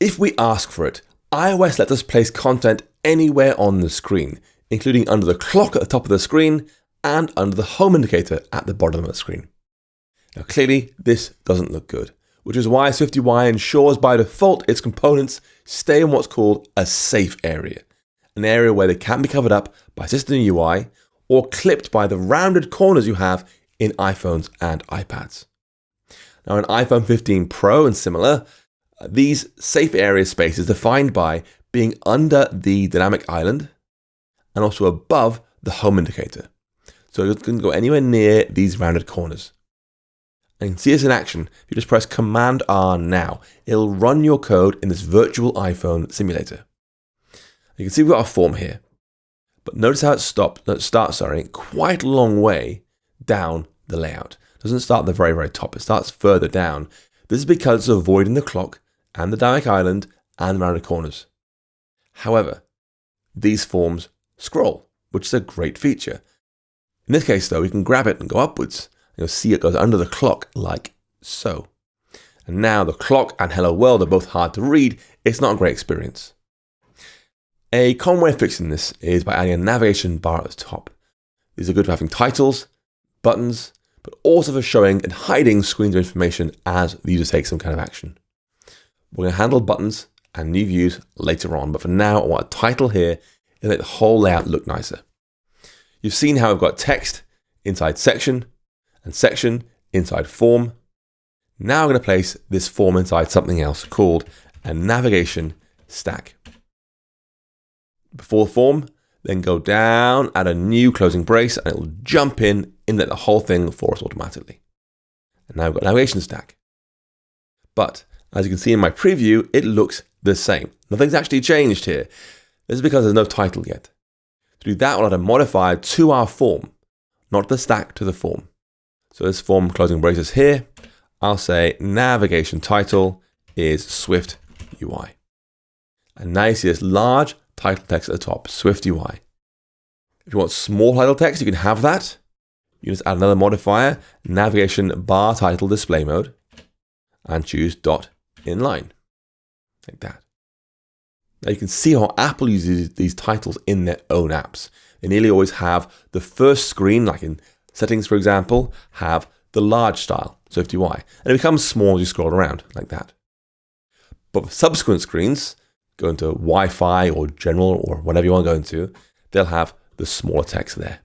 If we ask for it, iOS lets us place content anywhere on the screen, including under the clock at the top of the screen and under the home indicator at the bottom of the screen. Now clearly, this doesn't look good, which is why SwiftUI ensures by default its components stay in what's called a safe area, an area where they can't be covered up by system UI or clipped by the rounded corners you have in iPhones and iPads. Now in iPhone 15 Pro and similar, these safe area space is defined by being under the dynamic island and also above the home indicator. So it can go anywhere near these rounded corners. And you can see this in action. If you just press Command R now, it'll run your code in this virtual iPhone simulator. You can see we've got a form here. But notice how it starts quite a long way down the layout. It doesn't start at the very, very top. It starts further down. This is because it's avoiding the clock and the dynamic island and the rounded corners. However, these forms scroll, which is a great feature. In this case, though, we can grab it and go upwards. You'll see it goes under the clock like so. And now the clock and Hello World are both hard to read. It's not a great experience. A common way of fixing this is by adding a navigation bar at the top. These are good for having titles, buttons, but also for showing and hiding screens of information as the user takes some kind of action. We're going to handle buttons and new views later on, but for now I want a title here and make the whole layout look nicer. You've seen how I've got text inside section and section inside form. Now I'm going to place this form inside something else called a navigation stack. Before the form, then go down, add a new closing brace, and it will jump in, inlet the whole thing for us automatically. And now we've got a navigation stack. But as you can see in my preview, it looks the same. Nothing's actually changed here. This is because there's no title yet. To do that, we'll add a modifier to our form, not the stack to the form. So this form closing braces here, I'll say navigation title is SwiftUI. And now you see this large title text at the top, SwiftUI. If you want small title text, you can have that. You just add another modifier, navigation bar title display mode, and choose dot inline, like that. Now you can see how Apple uses these titles in their own apps. They nearly always have the first screen, like in settings, for example, have the large style, SwiftUI, and it becomes small as you scroll around, like that. But for subsequent screens, go into Wi-Fi or general or whatever you want to go into, they'll have the smaller text there.